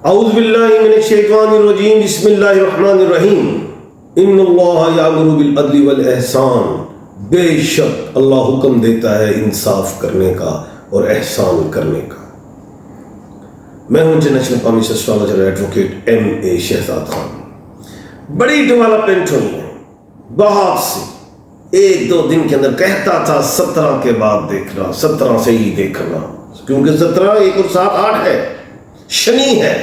اعوذ باللہ من الشیطان الرجیم بسم اللہ الرحمن الرحیم ان اللہ یامر بالعدل والاحسان، بے شک اللہ حکم دیتا ہے انصاف کرنے کا اور احسان کرنے کا۔ میں ہوں international public astrologer advocate M A Shahzad Khan. بڑی ڈیولپمنٹ ہوئی ہے بہت سی، ایک دو دن کے اندر کہتا تھا 17 کے بعد دیکھنا، 17 سے ہی دیکھنا، کیونکہ 17 1 اور 7 8 ہے، شنی ہے،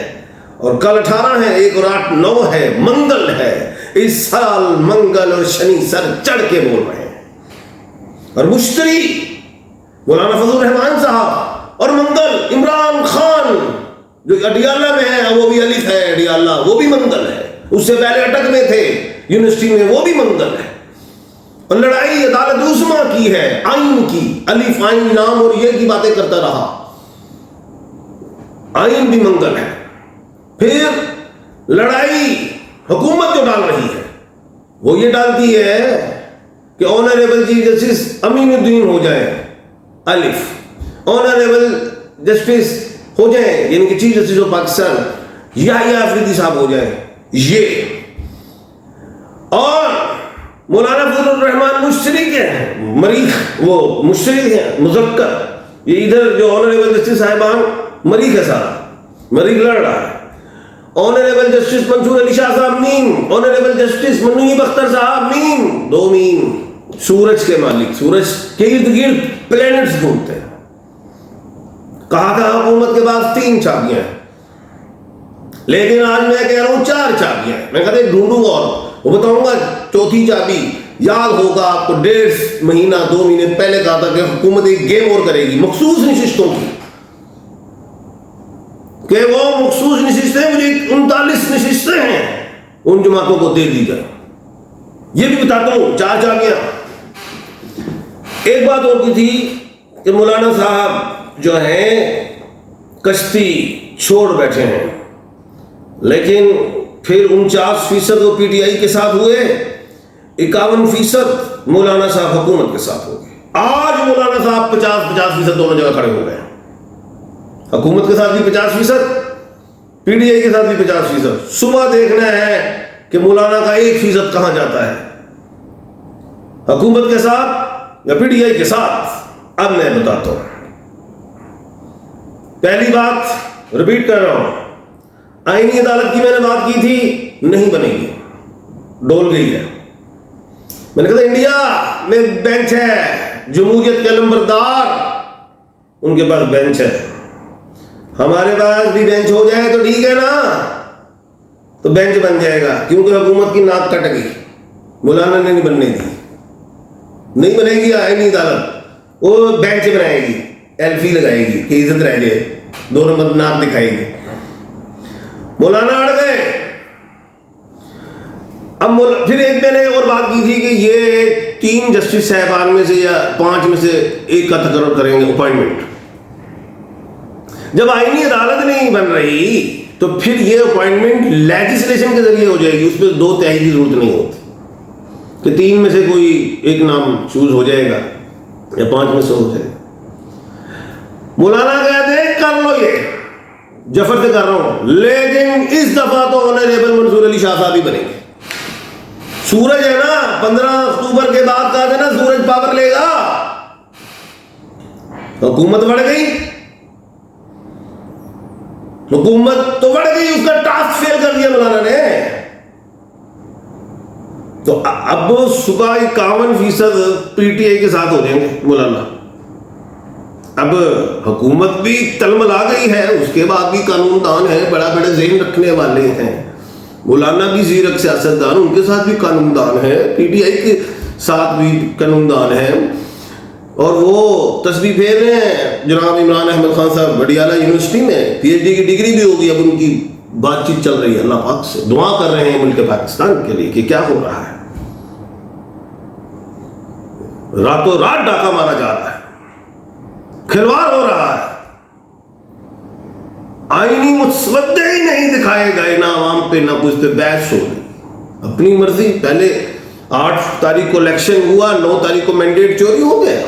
اور کل 18 ہے، 1 اور 8 9 ہے، منگل ہے۔ اس سال منگل اور شنی سر چڑھ کے بول رہے ہیں، اور مشتری مولانا فضل الرحمان صاحب اور منگل عمران خان جو اڈیالہ میں ہے، وہ بھی الف ہے، اڈیالہ وہ بھی منگل ہے، اس سے پہلے اٹک میں تھے یونیورسٹی میں، وہ بھی منگل ہے۔ اور لڑائی عدالت عظمیٰ کی ہے، آئین کی، الف آئین نام اور یہ کی باتیں کرتا رہا، آئین بھی منگل ہے۔ پھر لڑائی حکومت جو ڈال رہی ہے وہ یہ ڈالتی ہے کہ آنریبل چیف جسٹس امین الدین ہو جائے، الف، آنریبل جسٹس ہو جائیں یعنی کہ چیف جسٹس آف پاکستان یحییٰ آفریدی صاحب ہو جائیں، یہ، اور مولانا فضل الرحمان مشترک ہیں، مریخ، وہ مشترک ہیں، مذکر، یہ ادھر جو آنریبل جسٹس صاحبان مریخ ہے، سارا مریخ لڑ رہا ہے۔ آنریبل جسٹس منصور علی شاہ صاحب میم، آنریبل جسٹس منیب اختر صاحب میم، 2 میم، سورج کے مالک، سورج کے ارد گرد پلینٹس گھومتے ہیں۔ کہا تھا حکومت کے پاس 3 چابیاں ہیں، لیکن آج میں کہہ رہا ہوں 4 چابیاں ہیں۔ میں کہتے ڈھونڈوں گا اور وہ بتاؤں گا 4تھی چابی۔ یاد ہوگا آپ کو 1.5 مہینہ 2 مہینے پہلے کہا تھا کہ حکومت ایک گیم اور کرے گی مخصوص نشستوں کی، کہ وہ مخصوص نشستیں، مجھے 39 نشستیں ہیں، ان جماعتوں کو دے دی جائے۔ یہ بھی بتاتا ہوں 4 چابیاں۔ ایک بات اور کی تھی کہ مولانا صاحب جو ہیں کشتی چھوڑ بیٹھے ہیں، لیکن پھر 49% وہ پی ٹی آئی کے ساتھ ہوئے، 51% مولانا صاحب حکومت کے ساتھ ہو گئے۔ آج مولانا صاحب 50% دونوں جگہ کھڑے ہو گئے ہیں، حکومت کے ساتھ بھی 50%، پی ٹی آئی کے ساتھ بھی 50%۔ صبح دیکھنا ہے کہ مولانا کا 1% کہاں جاتا ہے، حکومت کے ساتھ یا پی ٹی آئی کے ساتھ۔ اب میں بتاتا ہوں، پہلی بات ریپیٹ کر رہا ہوں، آئینی عدالت کی میں نے بات کی تھی، نہیں بنے گی، ڈول گئی ہے۔ میں نے کہا انڈیا میں بینچ ہے، جمہوریت کے نمبردار ان کے پاس بینچ ہے، ہمارے پاس بھی بینچ ہو جائے تو ٹھیک ہے نا، تو بینچ بن جائے گا، کیونکہ حکومت کی ناک کٹ گئی، مولانا نے نہیں بننے دی، نہیں بنے گی آئینی عدالت، وہ بینچ بنائے گی، ایلفی لگائے گی کہ عزت رہ جائے، 2 نمبر ناک دکھائے گی۔ مولانا اڑ گئے۔ اب پھر ایک میں نے اور بات کی تھی کہ یہ 3 جسٹس صاحبان میں سے یا 5 میں سے ایک کا تقرر کریں گے اپوائنٹمنٹ۔ جب آئینی عدالت نہیں بن رہی تو پھر یہ اپوائنٹمنٹ لیجسلیشن کے ذریعے ہو جائے گی، اس میں 2 تہائی کی ضرورت نہیں ہوتی کہ 3 میں سے کوئی ایک نام چوز ہو جائے گا یا 5 میں سے ہو جائے گا۔ مولانا کہتے ہیں کر لو، یہ جفر سے کر رہا ہوں، لیکن اس دفعہ تو آنریبل منصور علی شاہ صاحب ہی بنے گے۔ سورج ہے نا، 15 اکتوبر کے بعد کہا تھا نا سورج پاور لے گا، حکومت بڑھ گئی، حکومت تو بڑھ گئی، اس کا ٹاسک فیل کر دیا مولانا نے۔ تو اب صبح 51% پی ٹی آئی کے ساتھ ہو جائیں گے مولانا۔ اب حکومت بھی تلملا گئی ہے، اس کے بعد بھی قانون دان ہے، بڑا بڑے ذہن رکھنے والے ہیں، مولانا بھی زیرک سیاست دان، ان کے ساتھ بھی قانون دان ہے، پی ٹی آئی کے ساتھ بھی قانون دان ہے، اور وہ تسبیح پھیر رہے ہیں جناب عمران احمد خان صاحب اڈیالہ یونیورسٹی میں، پی ایچ ڈی کی ڈگری بھی ہوگی، اب ان کی بات چیت چل رہی ہے، اللہ پاک سے دعا کر رہے ہیں ملک پاکستان کے لیے کہ کیا ہو رہا ہے، راتوں رات ڈاکہ مارا جا رہا ہے، کھلواڑ ہو رہا ہے، آئینی مسودے ہی نہیں دکھائے گئے، نہ عوام پہ نہ کچھ پہ، بحث ہو رہی، اپنی مرضی۔ پہلے 8 تاریخ کو الیکشن ہوا، 9 تاریخ کو مینڈیٹ چوری ہو گیا،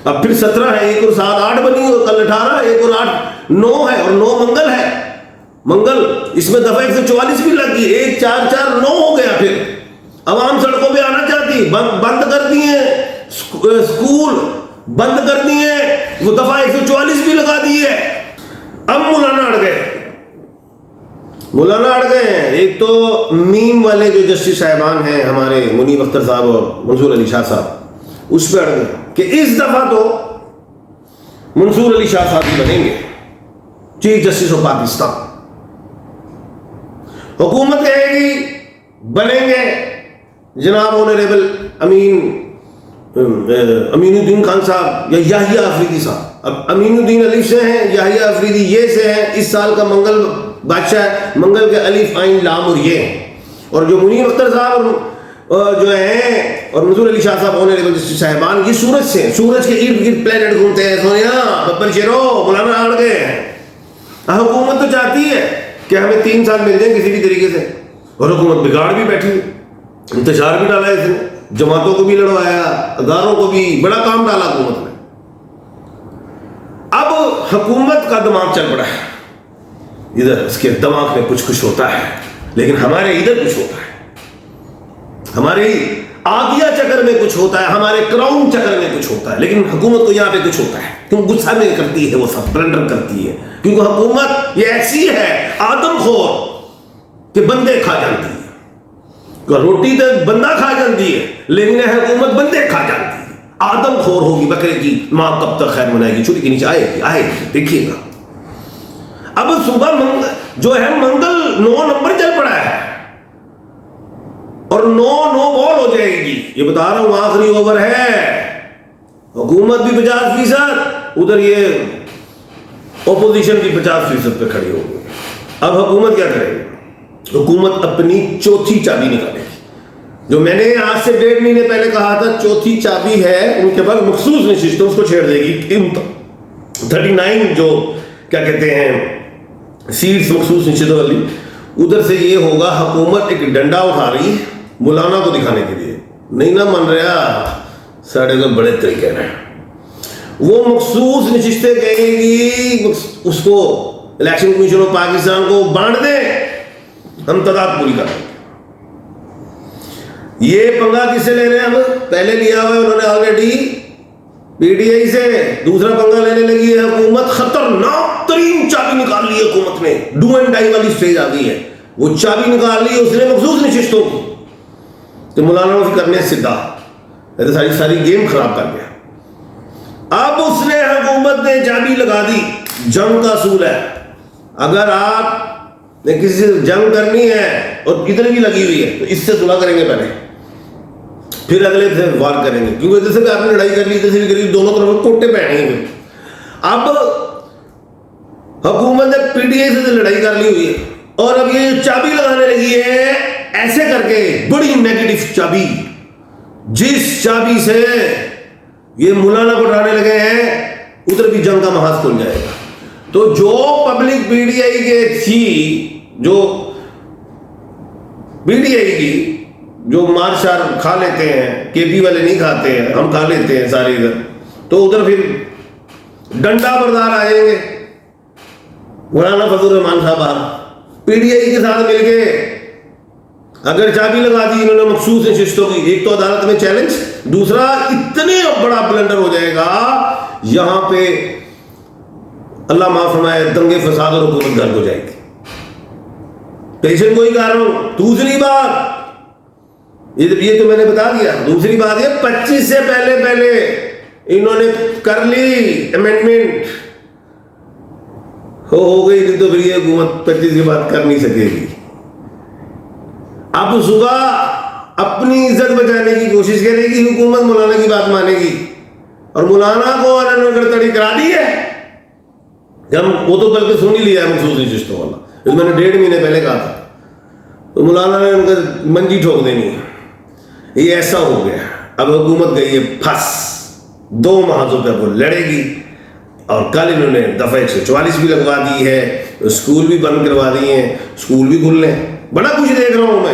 اب پھر 17 ہے، 1 اور 7 8 بنی، اور کل 18، 1 اور 8 9 ہے، اور 9 منگل ہے۔ منگل، اس میں دفعہ 144 بھی لگ گئی، 1449 ہو گیا. پھر عوام سڑکوں پہ آنا چاہتی، بند کر دیے، اسکول بند کر دیے، وہ دفعہ 144 بھی لگا دیے. اب مولانا اڑ گئے ہیں. ایک تو میم والے جو جسٹس صاحبان ہیں ہمارے منیب اختر صاحب اور منصور علی شاہ صاحب، اس پہ اڑ گئے کہ اس دفعہ تو منصور علی شاہ صاحب ہی بنیں گے چیف جسٹس آف پاکستان. حکومت کہے گی بنیں گے جناب آنریبل امین الدین خان صاحب یا یحییٰ آفریدی صاحب. اب امین الدین الف سے ہیں، یحییٰ آفریدی یہ سے ہیں، اس سال کا منگل بادشاہ ہے، منگل کے الف عین لام اور یہ ہیں. اور جو منیر اختر صاحب جو ہیں اور منصور علی شاہ صاحب آنریبل جسٹس صاحبان، یہ سورج سے ہیں، سورج کے ارد گرد پلانٹ گھومتے ہیں. سونیا ببر شیرو مولانا اڑ گئے ہیں. حکومت تو چاہتی ہے کہ ہمیں 3 سال مل جائیں کسی بھی طریقے سے، اور حکومت بگاڑ بھی بیٹھی، انتشار بھی ڈالا اس نے، جماعتوں کو بھی لڑوایا، اداروں کو بھی، بڑا کام ڈالا حکومت نے. اب حکومت کا دماغ چل پڑا ہے، ادھر اس کے دماغ میں کچھ ہوتا ہے، لیکن ہمارے ادھر کچھ ہوتا ہے، ہمارے آگیا چکر میں کچھ ہوتا ہے، ہمارے کراؤن چکر میں کچھ ہوتا ہے، لیکن حکومت کو یہاں پہ کچھ ہوتا ہے. کیوں غصہ میں کرتی ہے، وہ سب بلنڈر کرتی ہے، کیونکہ حکومت یہ ایسی ہے آدم خور کہ بندے کھا جاتی ہے. روٹی تو بندہ کھا جاتی ہے، لیکن حکومت بندے کھا جاتی ہے. آدم خور ہوگی بکرے کی ماں کب تک خیر منائے گی، چھری کے نیچے آئے گی دیکھیے گا. اب صبح جو ہے منگل 9 نمبر چل پڑا ہے اور 9 بال ہو جائے گی. یہ بتا رہا ہوں آخری اوور ہے. حکومت بھی 50%، ادھر یہ اپوزیشن بھی 50% پہ کھڑی ہوگی. اب حکومت کیا کرے گی؟ حکومت اپنی چوتھی چابی نکالے گی، جو میں نے آج سے 1.5 مہینے پہلے کہا تھا. چوتھی چابی ہے ان کے پاس مخصوص نشستوں، اس کو چھیڑ دے گی. 39 جو کیا کہتے ہیں سیٹس مخصوص نشستوں والی، ادھر سے یہ ہوگا. حکومت ایک ڈنڈا اٹھا رہی ہے مولانا کو دکھانے کے لیے، نہیں نہ من رہا ساڑھے تو بڑے طریقے ہیں. وہ مخصوص نشستیں کہیں گی اس کو الیکشن کمیشن آف پاکستان کو بانٹ دیں، ہم تعداد پوری کر دیں. یہ پنگا کس سے لے رہے ہیں؟ اب پہلے لیا ہوا ہے انہوں نے آلریڈی پی ٹی آئی سے، دوسرا پنگا لینے لگی ہے حکومت. خطرناک ترین چابی نکال لی ہے حکومت نے، ڈو اینڈ ڈائی والی سٹیج آ گئی ہے. وہ چابی نکال لی اس نے مخصوص نشستوں کی، تو مولانا کو کرنے سیدھا ساری گیم خراب کر گیا. اب اس نے حکومت نے چابی لگا دی. جنگ کا اصول ہے، اگر آپ نے کسی سے جنگ کرنی ہے اور ادھر بھی لگی ہوئی ہے تو اس سے صلح کریں گے پہلے، پھر اگلے سے وار کریں گے، کیونکہ ادھر سے بھی آپ نے لڑائی کر لی، ادھر سے بھی کر لی، دونوں طرف کوٹے پہنے گے. اب حکومت نے پی ٹی آئی سے لڑائی کر لی ہوئی ہے اور اب یہ چابی لگانے لگی ہے ایسے کر کے، بڑی نیگیٹو چابی، جس چابی سے یہ مولانا کو ڈرانے لگے ہیں ادھر بھی جنگ کا محاذ کھل جائے گا. تو جو پبلک پی ٹی آئی کے تھی، جو پی ٹی آئی کی جو مار شار کھا لیتے ہیں، کے پی والے نہیں کھاتے ہیں، ہم کھا لیتے ہیں سارے ادھر، تو ادھر پھر ڈنڈا بردار آئیں گے. مولانا فضل الرحمان صاحب پی ٹی آئی کے ساتھ مل کے اگر چابی لگا دی انہوں نے مخصوص نشستوں کی، ایک تو عدالت میں چیلنج، دوسرا اتنے بڑا بلنڈر ہو جائے گا یہاں پہ اللہ معاف فرمائے دنگے فساد اور حکومت گرد ہو جائے گی. پیشن کو ہی کہہ رہا ہوں. دوسری بات یہ تو میں نے بتا دیا. دوسری بات یہ 25 سے پہلے انہوں نے کر لی امینڈمنٹ، ہو گئی نہیں تو پھر یہ حکومت 25 کے بعد کر نہیں سکے گی. اب صبح اپنی عزت بچانے کی کوشش کرے گی حکومت، مولانا کی بات مانے گی، اور مولانا کو گڑتڑی کرا دی ہے. جب وہ تو بلکہ سن ہی لیا ہے مخصوص نشستوں والا، اس میں نے 1.5 مہینے پہلے کہا تھا، تو مولانا نے ان کا منجی ٹھوک دینی ہے. یہ ایسا ہو گیا. اب حکومت گئی ہے پھنس، 2 محاذوں پہ وہ لڑے گی. اور کل انہوں نے دفعہ 144 بھی لگوا دی ہے، اسکول بھی بند کروا دیے ہیں، اسکول بھی کھل لیں، بڑا کچھ دیکھ رہا ہوں میں.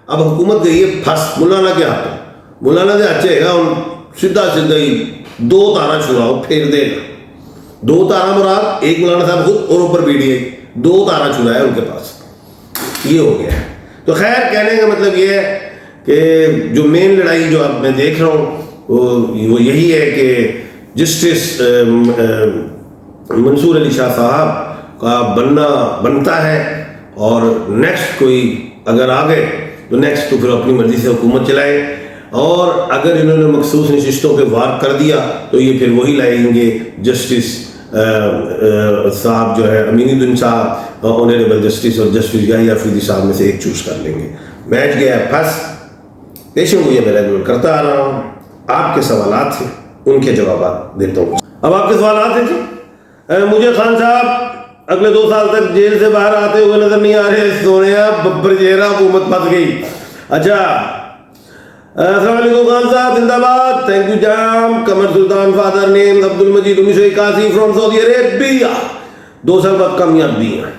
اب حکومت گئی ہے پھنس. مولانا کیا ہاتھ ہے؟ مولانا سے اچھے گا سیدھا ہی 2 تارا چھڑاؤ، پھیر دے گا. 2 تارا مراد ایک مولانا صاحب خود اور اوپر پی ٹی آئی. 2 تارا چنا ہے ان کے پاس. یہ ہو گیا ہے. تو خیر کہنے کا مطلب یہ ہے کہ جو مین لڑائی جو اب میں دیکھ رہا ہوں وہ یہی ہے کہ جسٹس منصور علی شاہ صاحب کا بنتا ہے, اور نیکسٹ کوئی اگر آ گئے تو نیکسٹ تو پھر اپنی مرضی سے حکومت چلائیں, اور اگر انہوں نے مخصوص نشستوں پہ وار کر دیا تو یہ پھر وہی لائیں گے جسٹس صاحب جو ہے امین الدین صاحب, آنریبل جسٹس اور جسٹس یحییٰ افریدی صاحب میں سے ایک چوز کر لیں گے. بیٹھ گیا پھنس. پیشن کو یہ میں ریگولر کرتا آ رہا ہوں. آپ کے سوالات ہیں, ان کے جوابات دیتا ہوں. اب آپ کے سوالات ہیں جی. مجھے خان صاحب اگلے 2 سال تک جیل سے باہر آتے ہوئے نظر نہیں آ رہے, سونیا ببر چہرہ حکومت پھنس گئی. اچھا السلام علیکم خان صاحب, زندہ باد. Thank you jam. Qamar Sultan father name Abdul Majeed 1981 from Saudi Arabia. 2 سال بعد کامیابی ہیں.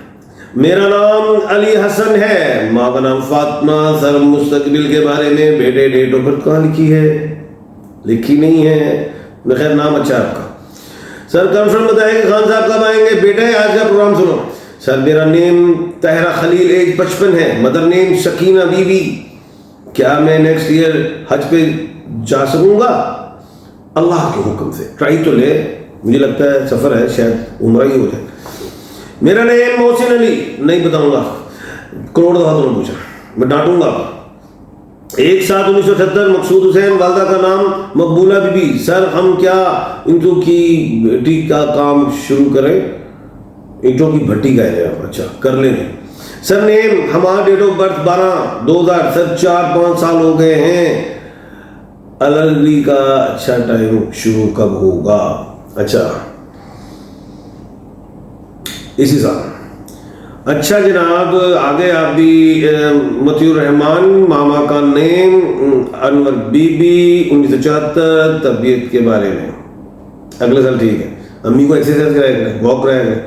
میرا نام علی حسن ہے, ماں کا نام فاطمہ. سر مستقبل کے بارے میں بیٹے ڈیٹ آف برتھ کہاں لکھی ہے؟ لکھی نہیں ہے. خیر نام اچھا آپ کا. سر کنفرم بتائیں کہ خان صاحب کب آئیں گے؟ بیٹے آج کا پروگرام سنو. سر میرا نیم طاہرہ خلیل, ایج 55 ہے, mother name Sakina Bibi. کیا میں نیکسٹ ایئر حج پہ جا سکوں گا؟ اللہ کے حکم سے ٹرائی تو لے, مجھے لگتا ہے سفر ہے شاید عمرہ ہی ہو جائے. میرا نیم محسن علی. نہیں بتاؤں گا, کروڑ دفعہ تم نے پوچھا, میں ڈانٹوں گا. 1/7/1978. مقصود حسین, والدہ کا نام مقبولہ بی بی. سر ہم کیا اینٹوں کی بھٹی کا کام شروع کریں؟ اینٹوں کی بھٹی کا ہے. اچھا کر لیں. سر نیم ہمارا ڈیٹ آف برتھ 12/2000. سر 4-5 سال ہو گئے ہیں. الرلی کا اچھا ٹائم شروع کب ہوگا؟ اچھا اسی سال. اچھا جناب آگے آپ بھی. مطیع الرحمان, ماما کا نیم انور بی بی, 1974. طبیعت کے بارے میں اگلے سال ٹھیک ہے. امی کو ایکسرسائز کرایا کریں, واک کرایا کریں.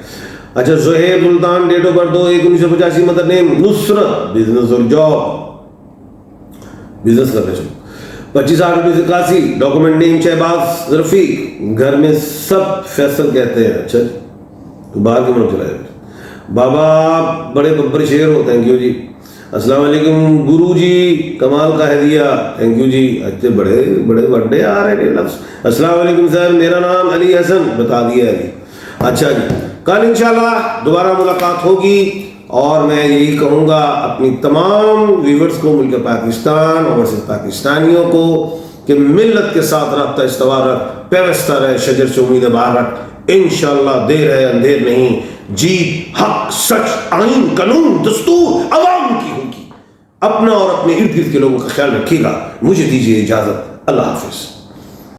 اچھا Zohaib Sultan, date of birth 2/1/1985. Mother name Nusrat, business اور جاب, بزنس کرنے چلو. 25/8/1981. Document name Shahbaz Rafiq. گھر میں سب فیصل کہتے ہیں. اچھا تو باہر کے ملک چلا جائے. بابا بڑے ببر شیر ہو. تھینک یو جی. السلام علیکم گرو جی, کمال کا ہدیہ. تھینک یو جی. اچھے بڑے بڑے بڑے آ رہے ہیں لفظ. السلام علیکم سر, میرا نام علی حسن. بتا دیا ہے جی. اچھا جی, کل انشاءاللہ دوبارہ ملاقات ہوگی, اور میں یہی کہوں گا اپنی تمام ویورز کو, ملک پاکستان اور صرف پاکستانیوں کو, کہ ملت کے ساتھ رابطہ استوار رکھ, پیوستہ رہے, شجر سے امید باہر رکھ. انشاءاللہ دیر ہے اندھیر نہیں. جیت حق, سچ, آئین, قانون, دستور عوام کی ہوگی. اپنا اور اپنے ارد گرد کے لوگوں کا خیال رکھیے گا. مجھے دیجیے اجازت. اللہ حافظ.